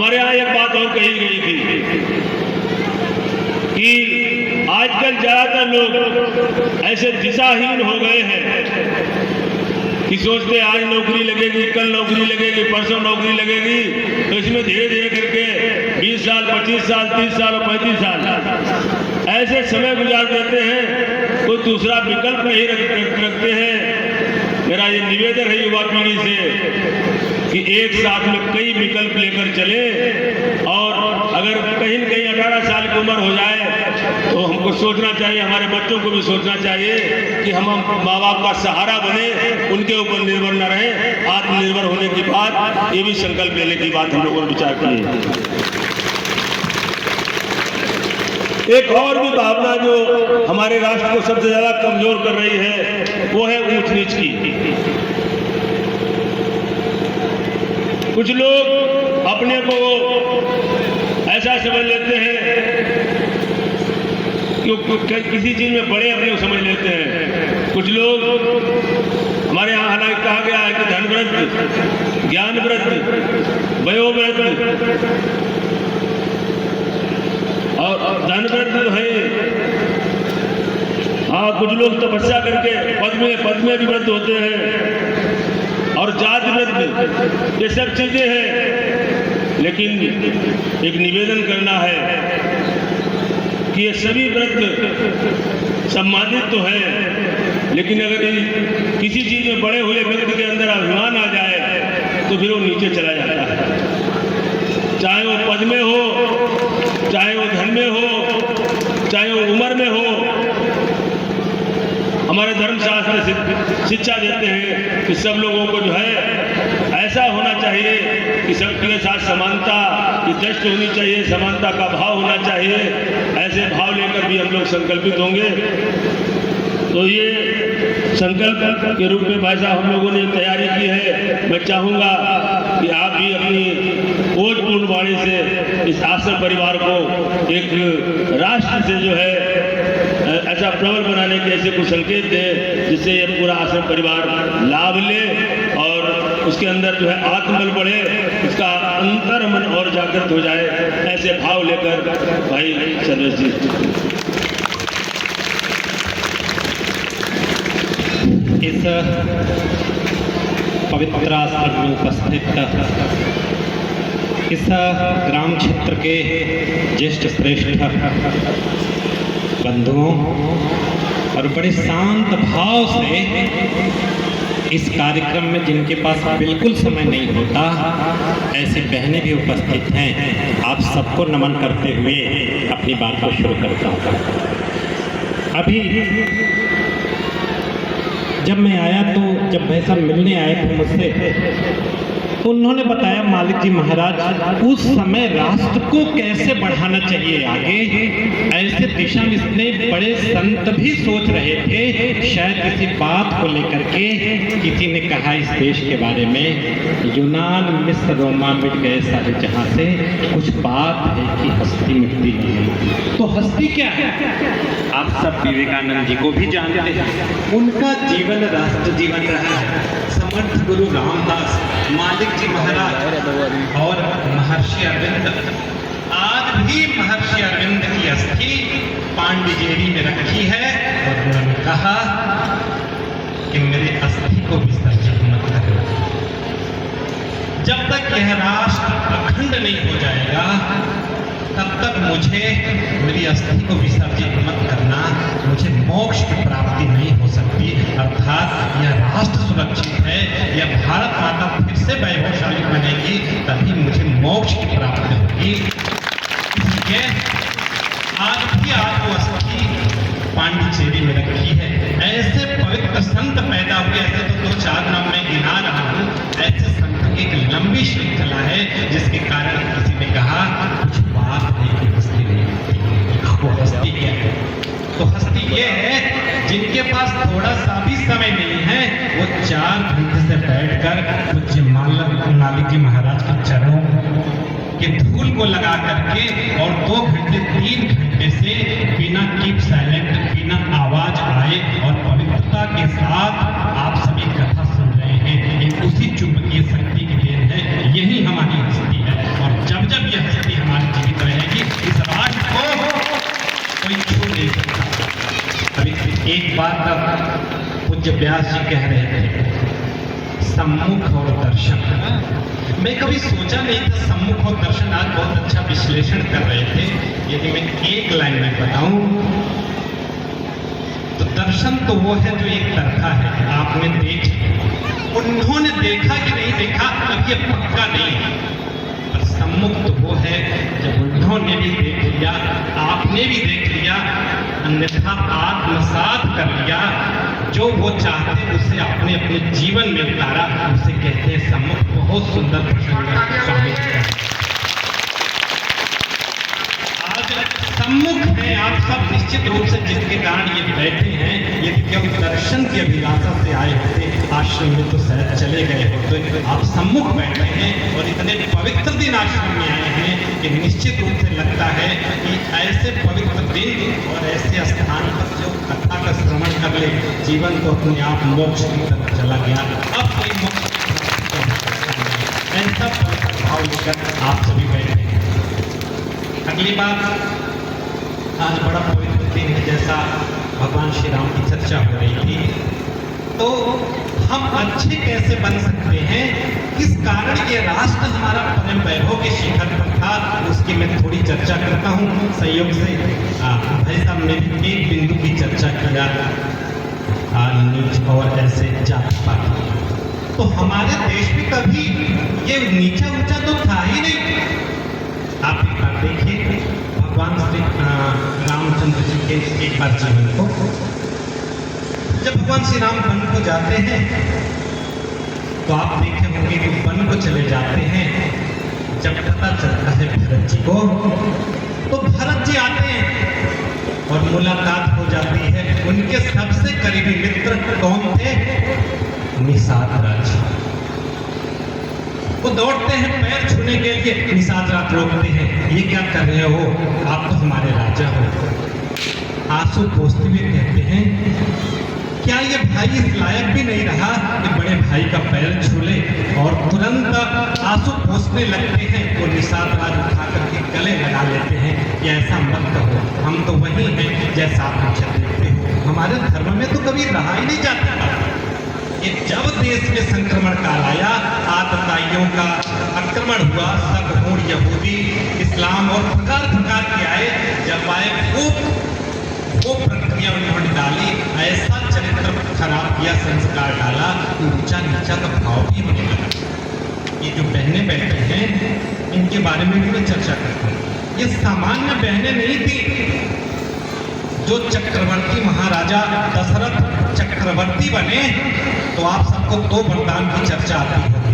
हमारे यहाँ एक बात और कही गई थी कि आजकल ज्यादातर लोग ऐसे दिशाहीन हो गए हैं कि सोचते आज नौकरी लगेगी, कल नौकरी लगेगी, परसों नौकरी लगेगी, तो इसमें धीरे धीरे करके 20 साल, 25 साल, 30 साल और 35 साल ऐसे समय गुजार देते हैं, कोई दूसरा विकल्प नहीं रखते हैं। मेरा ये निवेदन है युवा पीढ़ी से कि एक साथ में कई विकल्प लेकर चले, और अगर कहीं न कहीं 18 साल की उम्र हो जाए तो हमको सोचना चाहिए, हमारे बच्चों को भी सोचना चाहिए कि हम माँ बाप का सहारा बने, उनके ऊपर निर्भर न रहें। आत्मनिर्भर होने की बात, ये भी संकल्प लेने की बात हम लोगों ने विचार की है। एक और भी भावना जो हमारे राष्ट्र को सबसे ज्यादा कमजोर कर रही है वो है ऊंच नीच की। कुछ लोग अपने को ऐसा समझ लेते हैं कि किसी चीज में बड़े अपने को समझ लेते हैं। कुछ लोग हमारे यहाँ हालांकि कहा गया है कि धनव्रत, ज्ञानव्रत, वयोव्रत और धनव्रत जो है, हाँ कुछ लोग तपस्या करके पद में भी व्रत होते हैं, और जाति व्रत, ये सब चीजें हैं। लेकिन एक निवेदन करना है कि ये सभी व्रत सम्मानित तो है, लेकिन अगर किसी चीज में बड़े हुए व्यक्ति के अंदर अभिमान आ जाए तो फिर वो नीचे चला जाता है। चाहे वो पद में हो, चाहे वो धन में हो, चाहे वो उम्र में हो। हमारे धर्मशास्त्र शिक्षा देते हैं कि सब लोगों को जो है ऐसा होना चाहिए कि सबके साथ समानता की दृष्टि होनी चाहिए, समानता का भाव होना चाहिए। ऐसे भाव लेकर भी हम लोग संकल्पित होंगे। तो ये संकल्प के रूप में भाई साहब हम लोगों ने तैयारी की है। मैं चाहूँगा कि आप भी अपनी ओजपूर्ण वाणी से इस आश्रम परिवार को एक राष्ट्र से जो है ऐसा प्रबल बनाने के ऐसे कुछ संकेत दें जिससे ये पूरा आश्रम परिवार लाभ ले और उसके अंदर जो है आत्मबल बढ़े, उसका अंतर मन और जागृत हो जाए। ऐसे भाव लेकर भाई सर्वेश जी। इस पवित्र आश्रम में उपस्थित इस ग्राम क्षेत्र के ज्येष्ठ श्रेष्ठ बंधुओं और बड़े शांत भाव से इस कार्यक्रम में जिनके पास बिल्कुल समय नहीं होता, ऐसे बहनें भी उपस्थित हैं। आप सबको नमन करते हुए अपनी बात को शुरू करता हूँ। अभी जब मैं आया तो जब भाई साहब मिलने आए थे मुझसे, तो उन्होंने बताया मालिक जी महाराज उस समय राष्ट्र को कैसे बढ़ाना चाहिए आगे, ऐसे दिशा में इतने बड़े संत भी सोच रहे थे। शायद किसी बात को लेकर के किसी ने कहा इस देश के बारे में, यूनान मिस्र रोमा मिट गए सारे जहां से, कुछ बात है कि हस्ती मिटती नहीं। तो हस्ती क्या है? आप सब विवेकानंद जी को भी जानते हैं, उनका जीवन राष्ट्र जीवन रहा है। समर्थ गुरु रामदास, मालिक जी महाराज और महर्षि अरविंद, आज भी महर्षि अरविंद की अस्थि पांडिचेरी में रखी है और उन्होंने कहा कि मेरे अस्थि को विसर्जित मत करो। जब तक यह राष्ट्र अखंड नहीं हो जाएगा तब तक मुझे मेरी अस्थि को विसर्जित मत करना, मुझे मोक्ष की प्राप्ति नहीं हो सकती। अर्थात यह राष्ट्र सुरक्षित है, यह भारत माता फिर से वैभवशाली बनेगी, तभी मुझे मोक्ष की प्राप्ति होगी। इसलिए आज भी आपको अस्थि पांडिचेरी में रखी है। ऐसे पवित्र संत पैदा हुए, ऐसे तो 2-4 नाम में गिना रहा हूँ, ऐसे संत की एक लंबी श्रृंखला है जिसके कारण किसी ने कहा कुछ बात नहीं कि हस्ती नहीं होती। वो हस्ती क्या है? तो हस्ती ये है जिनके पास थोड़ा सा भी समय नहीं है, वो 4 घंटे से बैठकर पूज्य मालिक जी महाराज के चरणों के धूल को लगा करके और 2 घंटे 3 घंटे से बिना कीप साइलेंट, बिना आवाज आए और पवित्रता के साथ आप सभी कथा सुन रहे हैं। ये उसी चुंबकीय शक्ति की देन है, यही हमारी हस्ती है। और जब जब एक बात पूज्य व्यास जी कह रहे थे, सम्मुख और दर्शन। मैं कभी सोचा नहीं था सम्मुख और दर्शन। आज बहुत अच्छा विश्लेषण कर रहे थे। यदि मैं एक लाइन में बताऊं तो दर्शन तो वो है जो एक तरफा है, आपने देख, उन्होंने देखा कि नहीं देखा अब ये पक्का नहीं है, पर सम्मुख तो वो है जब उन्होंने भी देख लिया, आपने भी देख लिया, अन्यथा आत्मसात कर लिया, जो वो चाहते उसे आपने अपने जीवन में उतारा, उसे कहते हैं सम्मुख। बहुत सुंदर प्रसंग स्वामी जी का। आज सम्मुख है आप सब निश्चित रूप से, जिसके कारण ये बैठे हैं, यदि केवल दर्शन की अभिलाषा से आए होते आश्रम में तो शायद चले गए होते। आप सम्मुख बैठे हैं और इतने पवित्र दिन आश्रम में आए हैं कि निश्चित रूप से लगता है कि ऐसे पवित्र दिन और ऐसे स्थान पर जो कथा का श्रवण कर ले, जीवन तो अपने आप मोक्ष की तरफ चला गया। अब कोई मोक्ष ऐसा पवित्र भाव लेकर आप सभी बैठे हैं। अगली बात, आज बड़ा पवित्र दिन है, जैसा भगवान श्री राम की चर्चा हो रही थी, तो हम अच्छे कैसे बन सकते हैं, किस कारण ये राष्ट्र हमारा परम वैभव के शिखर पर था, उसकी मैं थोड़ी चर्चा करता हूँ। संयोग से भाई साहब ने भी एक बिंदु की चर्चा किया, नीच और ऐसे जाति पाति। तो हमारे देश में कभी ये नीचा ऊंचा तो था ही नहीं। आप एक बार देखिए भगवान श्री रामचंद्र जी के एक बार जीवन को, जब भगवान श्री राम वन को जाते हैं तो आप देखे होंगे कि वन को चले जाते हैं, जब पता चलता है भरत जी को, तो भरत जी आते हैं और मुलाकात हो जाती है। उनके सबसे करीबी मित्र कौन थे? निषाद राज। वो दौड़ते हैं पैर छूने के लिए, निषाद राज रोकते हैं, ये क्या कर रहे हो, आप तो हमारे राजा हो। आंसू पोंछते हुए कहते हैं, क्या ये भाई इस लायक भी नहीं रहा कि बड़े भाई का पैर छू ले? और तुरंत आंसू पोंछने लगते हैं। वो निषाद राज उठा करके गले लगा लेते हैं कि ऐसा मत कहो, हम तो वही हैं जैसा आप मुझे देखते हो, हमारे धर्म में तो कभी रहा ही नहीं जाता। कि जब देश में संक्रमण काल आया, आतताइयों का आक्रमण हुआ, सगहुण यहूदी इस्लाम और प्रकार प्रकार के आए, जब आए वो प्रक्रिया उन्होंने डाली, ऐसा चरित्र खराब किया, संस्कार डाला, ऊंचा नीचा का भाव भी होने लगा। ये जो बहनें बैठे हैं इनके बारे में भी मैं चर्चा करता हूँ। ये सामान्य बहनें नहीं थी। जो चक्रवर्ती महाराजा दशरथ चक्रवर्ती बने तो आप सबको दो वरदान की चर्चा आती होगी।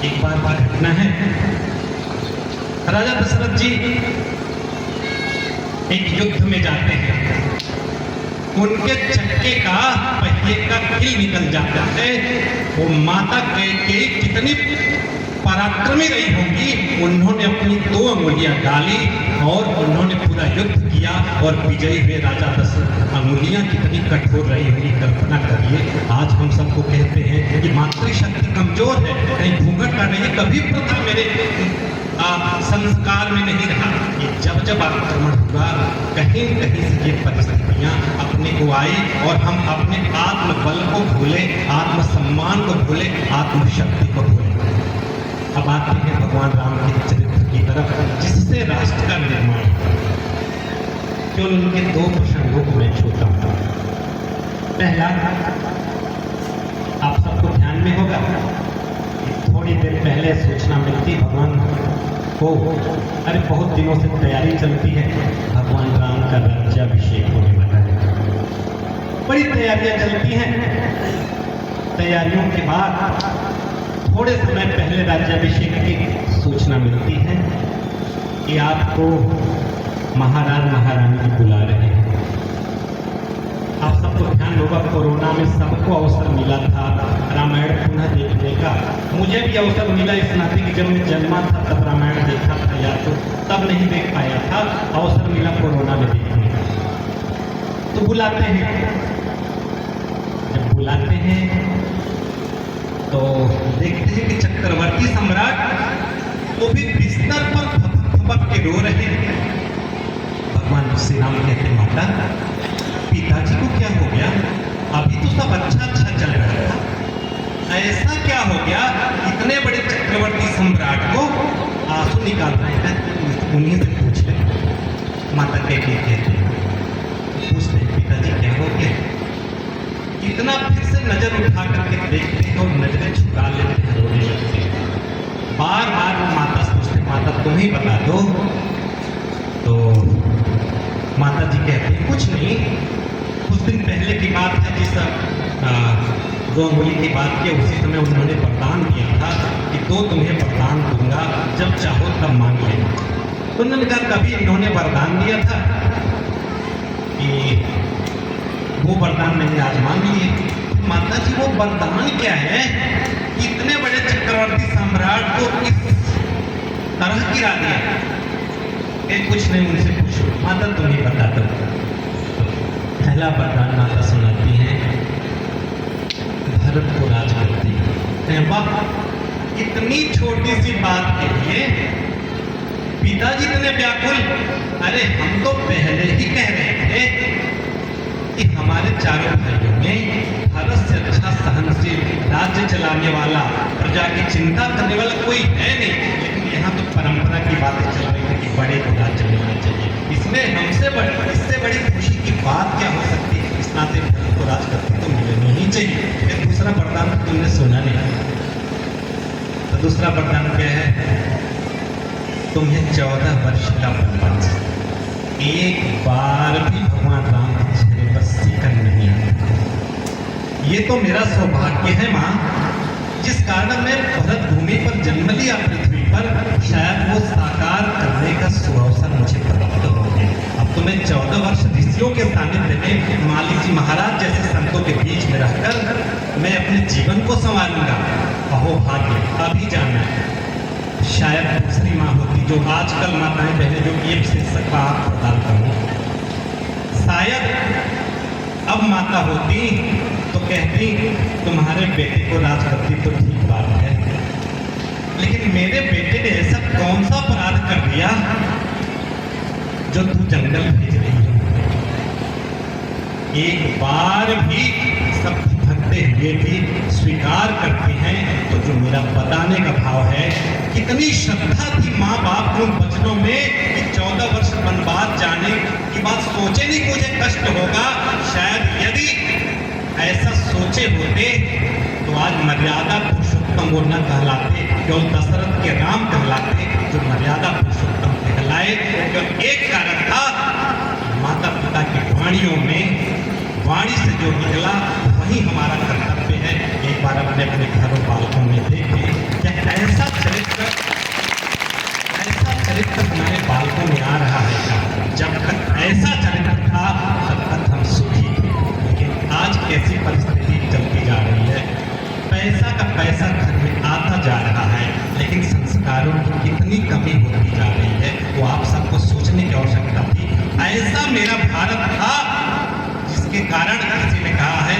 एक बार बात घटना है, राजा दशरथ जी एक युद्ध में जाते हैं, उनके चक्के का पहिए का किल निकल जाता है। वो माता कैकेयी कितनी पराक्रमी रही होंगी, उन्होंने अपनी 2 अंगुलियां डाली और उन्होंने पूरा युद्ध किया और विजयी हुए। राजा दशरथ, अंगुलियां कितनी कठोर रही होंगी, कल्पना करिए। आज हम सबको कहते हैं कि मातृशक्ति कमजोर है, कहीं घूंघट ना रही, कभी प्रथा मेरे संस्कार में नहीं रहा। ये जब जब आक्रमण हुआ, कहीं कहीं से ये परिस्थितियां अपने को आई और हम अपने आत्मबल को भूले, आत्मसम्मान को भूले, आत्मशक्ति को भूले। अब आते हैं भगवान राम के चरित्र की तरफ, जिससे राष्ट्र का निर्माण हुआ। केवल उनके 2 प्रसंगों को मैं छूता हूं। पहला, आप सबको ध्यान में होगा, थोड़ी देर पहले सूचना मिलती भगवान को, अरे बहुत दिनों से तैयारी चलती है, भगवान राम का राज्याभिषेक होने वाला है। बड़ी तैयारियां चलती हैं। तैयारियों के बाद थोड़े समय पहले राज्याभिषेक की सूचना मिलती है कि आपको महाराज महारानी बुला रहे हैं। आप सबको ध्यान होगा, कोरोना में सबको अवसर मिला था रामायण पुनः देखने का। मुझे भी अवसर मिला इस नाते कि जब मैं जन्मा था तब रामायण देखा था, या तो तब नहीं देख पाया था, अवसर मिला कोरोना में देखने का। तो बुलाते हैं, जब बुलाते हैं तो देखते हैं कि चक्रवर्ती सम्राट वो भी बिस्तर पर थपक के रो रहे हैं। भगवान श्री राम कहते, माता पिता क्या हो गया? अभी तो सब अच्छा चल रहा था, ऐसा क्या हो गया? इतने बड़े चक्रवर्ती सम्राट को आंसू निकाल रहे हैं। उन्हीं से पूछ ले। माता कहती पूछ ले, पिताजी क्या हो गया? इतना फिर से नजर उठा करके देखते और नजरें झुका लेते, रोने लगते। बार बार वो माता सोचते, माता तुम ही बता दो। तो माता जी कहते हैं कुछ नहीं, कुछ दिन पहले की बात है, जिस 2 अंगुली की बात की, उसी समय उन्होंने वरदान दिया था कि 2 तुम्हें वरदान दूंगा, जब चाहो तब मांग लेना। तो उन्होंने कहा कभी इन्होंने वरदान दिया था कि वो वरदान मैंने आज मांग लिए। माता जी वो वरदान क्या है? इतने बड़े चक्रवर्ती सम्राट को किस तरह गिरा दिया? कुछ नहीं, उनसे पूछो, माता तुम्हें बता दो। पहला वरदान माता सुनाती है, भरत को राज करती है। वाह, इतनी छोटी सी बात के लिए पिताजी इतने व्याकुल। अरे हम तो पहले ही कह रहे थे कि हमारे चारों भाइयों में भरत से अच्छा सहनशील, राज्य चलाने वाला, प्रजा की चिंता करने वाला कोई है नहीं। लेकिन यहाँ तो परंपरा की बातें चल रही है कि बड़े को राज्य मिलना चाहिए। इसमें इससे बड़ी खुशी की बात क्या हो सकती है? इस नाते भरत को राज करती तो मिलनी ही चाहिए। फिर दूसरा वरदान तुमने सुना नहीं। तो दूसरा वरदान क्या है? तुम्हें 14 वर्ष का वनवास, एक बार भी भगवान राम की चेहरे पर सिकन नहीं आता। ये तो मेरा सौभाग्य है माँ, जिस कारण मैं भरत भूमि पर जन्म लिया पृथ्वी पर, शायद वो साकार करने का सुअवसर मुझे प्राप्त हो गया। अब तो मैं 14 वर्ष ऋषियों के सानिध्य में, मालिक जी महाराज जैसे संतों के बीच में रहकर मैं अपने जीवन को संवारूंगा। अहो भाग्य, अभी जाना है। शायद दूसरी माँ होती, जो आजकल माताएं बहनें जो ये शीर्षक का आप प्रदान करूँ, शायद अब माता होती तो कहती तुम्हारे बेटे को राज करती तो ठीक बात है, लेकिन मेरे बेटे ने ऐसा कौन सा अपराध कर दिया जो तू जंगल भेज रही है? एक बार भी सब भरते हुए भी स्वीकार करते हैं। तो जो मेरा बताने का भाव है, कितनी श्रद्धा थी माँ बाप उन वचनों में कि 14 वर्ष वनवास जाने की बात सोचे नहीं मुझे कष्ट होगा। शायद यदि ऐसा सोचे होते तो आज मर्यादा पुरुषोत्तम वो न कहलाते, केवल दशरथ के राम कहलाते, जो मर्यादा पुरुषोत्तम कहलाए। केवल एक कारण था, माता पिता की वाणियों में, वाणी से जो निकला वही हमारा कर्तव्य है। एक बार अपने अपने घरों बालकों में देखें, क्या ऐसा चरित्र हमारे बालकों में आ रहा है क्या? जब तक ऐसा चरित्र था तब तक हम सुखी थे, लेकिन आज कैसी परिस्थिति चलती जा रही है? पैसा का पैसा घर में आता जा रहा है, लेकिन संस्कारों की कितनी कमी होती जा रही है, वो आप सबको सोचने की आवश्यकता थी। ऐसा मेरा भारत था जिसके कारण किसी ने कहा है,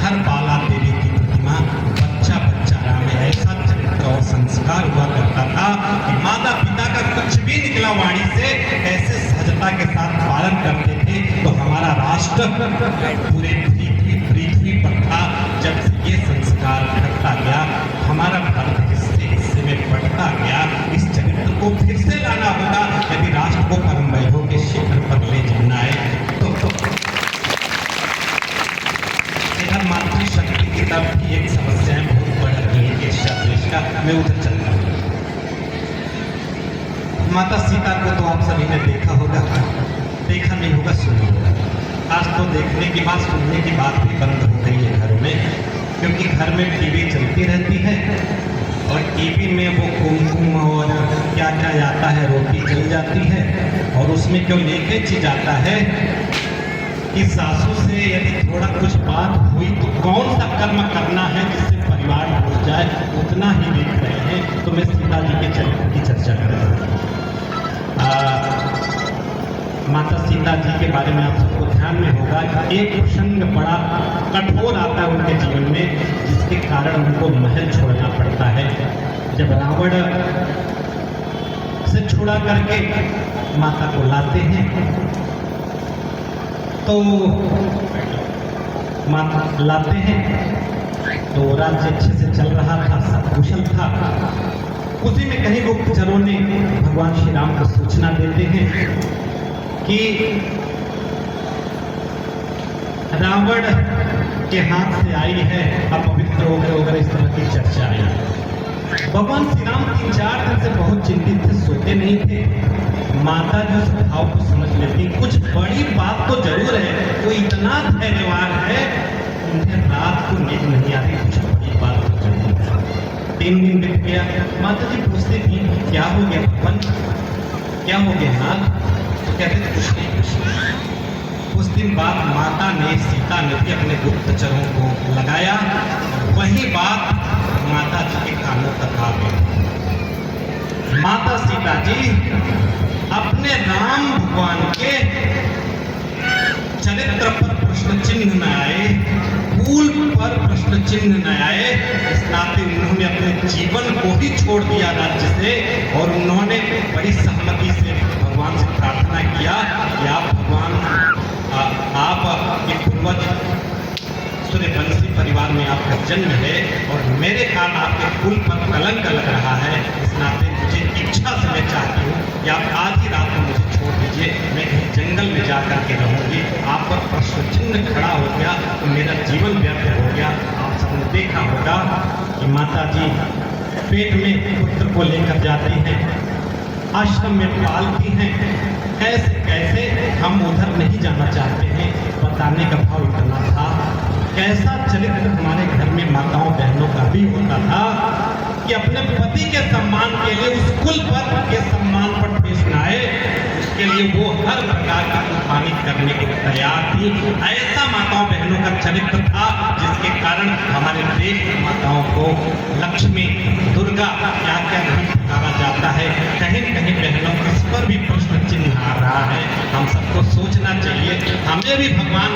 हर बाला देवी की प्रतिमा, बच्चा बच्चा राम। ऐसा चरित्र और संस्कार हुआ करता था कि माता पिता का कुछ भी निकला वाणी से ऐसे सहजता के साथ पालन करते थे। तो हमारा राष्ट्र पूरे पृथ्वी पर था। जब ये संस्कार घटता गया, हमारा भारत हिस्से में बढ़ता गया। इस चरित्र को फिर से लाना होगा यदि राष्ट्र को परम वैभव के शिखर पर ले जाना है। तो मातृशक्ति की तरफ की एक समस्या है, बहुत बढ़ रही है देश का। मैं उधर चलता हूँ। माता सीता को तो आप सभी ने देखा होगा, देखा नहीं होगा, सुना होगा। आज तो देखने की बात, सुनने की बात भी बंद हो गई है घरों में, क्योंकि घर में टीवी चलती रहती है और टीवी में वो कुमकुम और क्या क्या आता है, रोटी जल जाती है, और उसमें क्यों लेके चीज आता है कि सासू से यदि थोड़ा कुछ बात हुई तो कौन सा कर्म करना है जिससे परिवार टूट जाए, उतना ही देख रहे हैं। तो मैं सीता जी के चरित्र की चर्चा कर रहा हूँ। माता सीता जी के बारे में आप सबको ध्यान में होगा कि एक प्रसंग बड़ा कठोर आता है उनके जीवन में, जिसके कारण उनको महल छोड़ना पड़ता है। जब रावण से छुड़ा करके माता को लाते हैं तो माता लाते हैं, तो राज्य अच्छे से चल रहा था, सब कुशल था। उसी में कहीं गुप्तचरों ने भगवान श्री राम को सूचना देते हैं कि रावण के हाथ से आई है अपवित्र वगैरह इस तरह की चर्चा आई। भगवान श्री राम 3-4 दिन से बहुत चिंतित थे, सोते नहीं थे। माता जो स्वभाव को समझ लेती, कुछ बड़ी बात तो जरूर है, वो इतना धैर्यवान है, उन्हें रात को नींद नहीं आती, कुछ बड़ी बात तो जरूर है। 3 दिन बीत गया, माता जी पूछती थी क्या हो गया भगवान, क्या हो गया नाथ? तो कहते थे कुछ नहीं। कुछ दिन बाद माता ने, सीता ने भी अपने गुप्तचरों को लगाया, वही बात माता जी के कानों तक आ गई। माता सीता जी अपने राम भगवान के चरित्र पर प्रश्न चिन्ह न आए, कुल पर प्रश्न चिन्ह न आए, इस नाते उन्होंने अपने जीवन को ही छोड़ दिया राज्य से, और उन्होंने बड़ी सहमति से भगवान से प्रार्थना किया कि आप भगवान, आप एक पूर्वज सूर्यवंशी परिवार में आपका जन्म है और मेरे कारण आपके कुल पर कलंक लग रहा है। इस नाते मुझे इच्छा से मैं चाहती हूँ कि आप आज ही रात को मुझे छोड़ दीजिए, मैं कहीं जंगल में जा कर के रहूँगी। आप पर प्रश्न चिन्ह खड़ा हो गया तो मेरा जीवन व्यर्थ हो गया। आप सबने देखा होगा कि माता जी पेट में पुत्र को लेकर जाती हैं, आश्रम में पालती हैं, कैसे कैसे हम उधर नहीं जाना चाहते हैं, बताने का भाव इतना था। कैसा चरित्र हमारे घर में माताओं बहनों का भी होता था कि अपने पति के सम्मान के लिए, उस कुल पर के सम्मान पर ठेस न आए, उसके लिए वो हर प्रकार की कुर्बानी करने को तैयार थी। ऐसा माताओं बहनों का चरित्र था जिसके कारण हमारे देश की माताओं को लक्ष्मी, दुर्गा क्या क्या नहीं पुकारा जाता है। कहीं कहीं बहनों इस पर भी प्रश्न चिन्ह आ रहा है। हम सबको सोचना चाहिए, हमें भी भगवान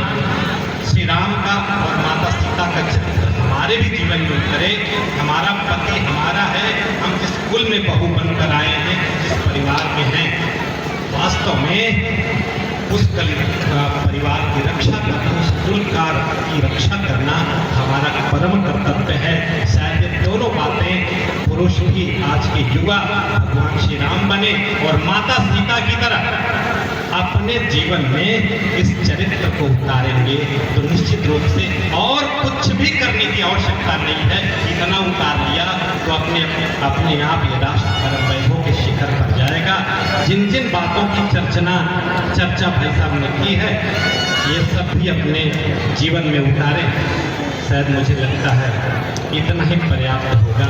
श्री राम का और माता सीता का चरित्र हमारे भी जीवन में उतरे। हमारा पति हमारा है, हम जिस कुल में बहू बनकर आए हैं, जिस परिवार में हैं, वास्तव में उस परिवार की रक्षा करना, उस कुल की रक्षा करना हमारा परम कर्तव्य है। शायद ये दोनों बातें पुरुष भी आज के युवा भगवान श्री राम बने और माता सीता की तरह अपने जीवन में इस चरित्र को उतारेंगे तो निश्चित रूप से और कुछ भी करने की आवश्यकता नहीं है। इतना उतार लिया तो अपने आप ये राष्ट्र परम वैभव के शिखर पर जाएगा। जिन जिन बातों की चर्चा भाई साहब ने की है, ये सब भी अपने जीवन में उतारे। शायद मुझे लगता है इतना ही पर्याप्त होगा।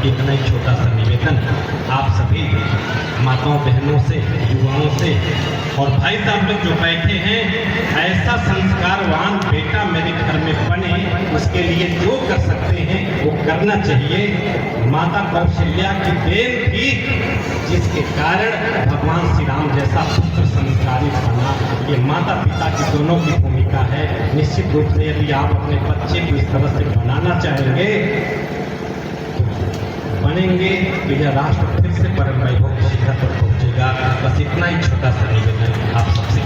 इतना ही छोटा सा निवेदन आप सभी माताओं बहनों से, युवाओं से और भाई साहब लोग जो बैठे हैं, ऐसा संस्कारवान बेटा मेरे घर में बने, उसके लिए जो कर सकते हैं वो करना चाहिए। माता कौशल्या की देन थी जिसके कारण भगवान श्री राम जैसा पुत्र संस्कारी बना। ये माता पिता की दोनों की भूमिका है। निश्चित रूप से यदि आप अपने बच्चे को इस तरह से बनाना चाहेंगे बनेंगे तो यह राष्ट्र फिर से परम वैभव शिखर पर पहुंचेगा। बस इतना ही छोटा सा निवेदन आप सबसे